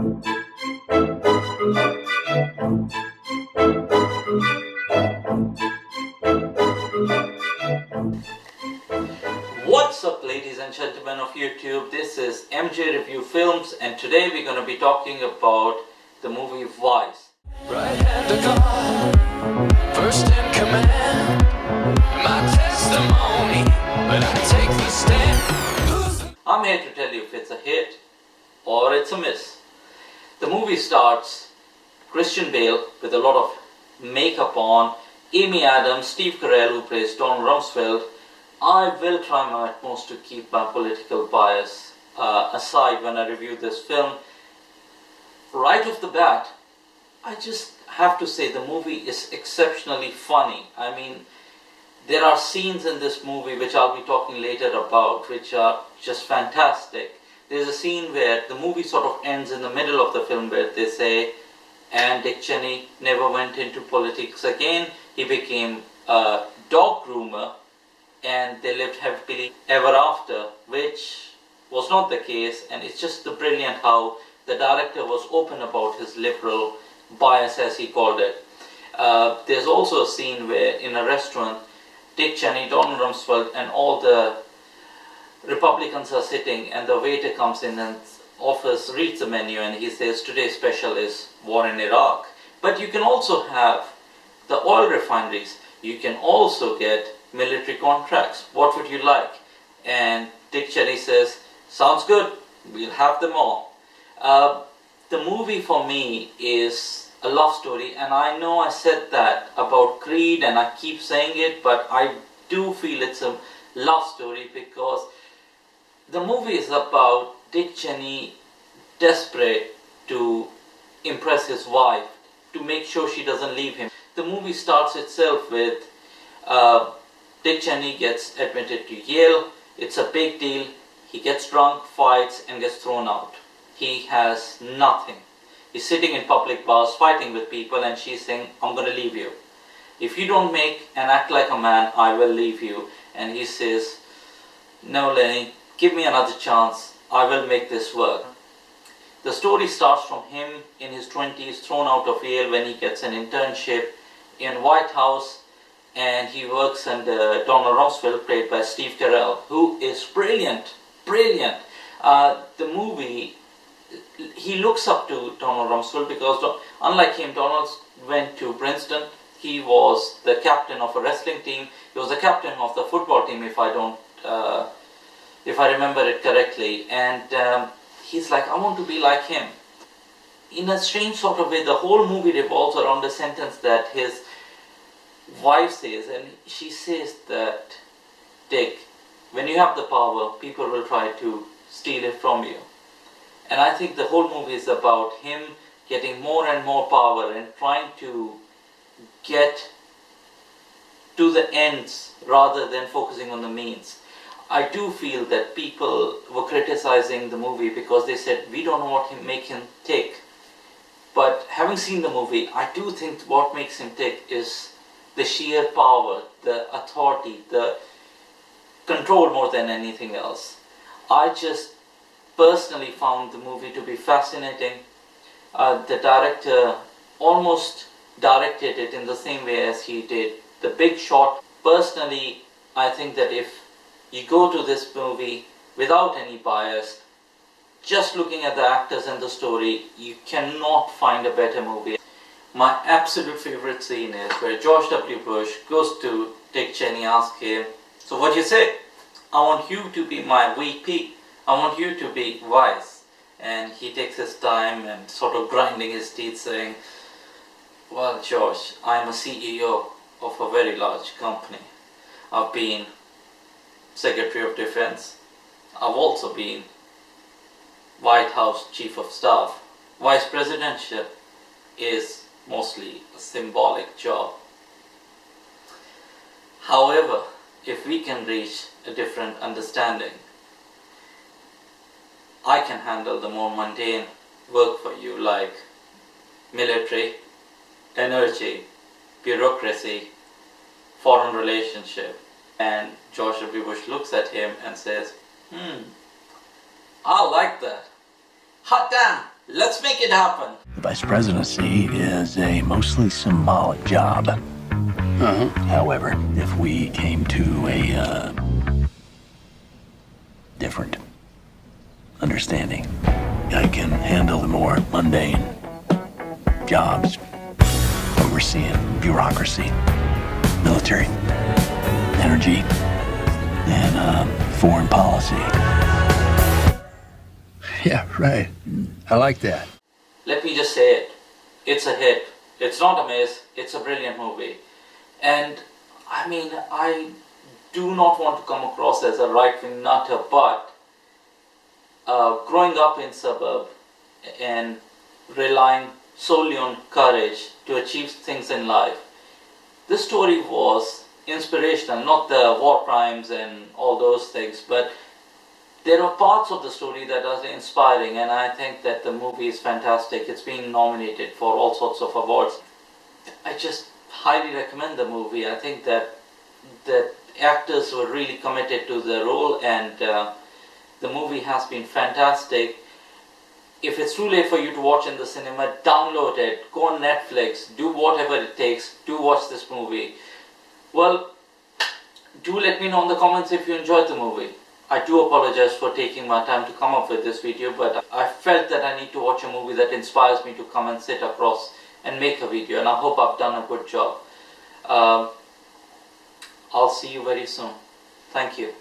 What's up, ladies and gentlemen of YouTube? This is MJ Review Films, and today we're going to be talking about the movie Vice. Right hand to God, first in command, my testimony, but I take the stand. I'm here to tell you if it's a hit or it's a miss. The movie starts Christian Bale with a lot of makeup on, Amy Adams, Steve Carell who plays Donald Rumsfeld. I will try my utmost to keep my political bias aside when I review this film. Right off the bat, I just have to say the movie is exceptionally funny. I mean, there are scenes in this movie which I'll be talking later about which are just fantastic. There's a scene where the movie sort of ends in the middle of the film where they say, and Dick Cheney never went into politics again. He became a dog groomer and they lived happily ever after, which was not the case. And it's just brilliant how the director was open about his liberal bias, as he called it. There's also a scene where in a restaurant, Dick Cheney, Donald Rumsfeld and all the Republicans are sitting, and the waiter comes in and reads the menu and he says today's special is war in Iraq. But you can also have the oil refineries, you can also get military contracts, what would you like? And Dick Cheney says, sounds good, we'll have them all. The movie for me is a love story, and I know I said that about Creed and I keep saying it, but I do feel it's a love story because the movie is about Dick Cheney desperate to impress his wife, to make sure she doesn't leave him. The movie starts itself with Dick Cheney gets admitted to Yale. It's a big deal. He gets drunk, fights and gets thrown out. He has nothing. He's sitting in public bars fighting with people and she's saying, I'm going to leave you. If you don't make and act like a man, I will leave you. And he says, no Lenny, give me another chance. I will make this work. The story starts from him in his 20s, thrown out of Yale when he gets an internship in White House, and he works under Donald Rumsfeld, played by Steve Carell, who is brilliant. The movie, he looks up to Donald Rumsfeld because unlike him, Donald went to Princeton. He was the captain of a wrestling team. He was the captain of the football team, if I remember it correctly. And he's like, I want to be like him. In a strange sort of way, the whole movie revolves around a sentence that his wife says, and she says that, Dick, when you have the power, people will try to steal it from you. And I think the whole movie is about him getting more and more power and trying to get to the ends rather than focusing on the means. I do feel that people were criticizing the movie because they said, we don't know what make him tick. But having seen the movie, I do think what makes him tick is the sheer power, the authority, the control more than anything else. I just personally found the movie to be fascinating. The director almost directed it in the same way as he did The Big Short. Personally, I think that if you go to this movie without any bias, just looking at the actors and the story, you cannot find a better movie. My absolute favorite scene is where George W. Bush goes to Dick Cheney, asks him, so what do you say? I want you to be my VP. I want you to be Vice. And he takes his time and sort of grinding his teeth saying, well, George, I'm a CEO of a very large company. I've been Secretary of Defense. I've also been White House Chief of Staff. Vice Presidentship is mostly a symbolic job. However, if we can reach a different understanding, I can handle the more mundane work for you, like military, energy, bureaucracy, foreign relationship. And George W. Bush looks at him and says, I like that. Hot damn! Let's make it happen. The vice presidency is a mostly symbolic job. However, if we came to a different understanding, I can handle the more mundane jobs, overseeing bureaucracy, military, energy, and foreign policy. Yeah, right. I like that. Let me just say it. It's a hit. It's not a miss. It's a brilliant movie. And I mean, I do not want to come across as a right-wing nutter, but growing up in suburb and relying solely on courage to achieve things in life, this story was inspirational. Not the war crimes and all those things, but there are parts of the story that are inspiring, and I think that the movie is fantastic. It's been nominated for all sorts of awards. I just highly recommend the movie. I think that the actors were really committed to the role, and the movie has been fantastic. If it's too late for you to watch in the cinema, download it, go on Netflix, do whatever it takes to watch this movie. Well, do let me know in the comments if you enjoyed the movie. I do apologize for taking my time to come up with this video, but I felt that I need to watch a movie that inspires me to come and sit across and make a video, and I hope I've done a good job. I'll see you very soon. Thank you.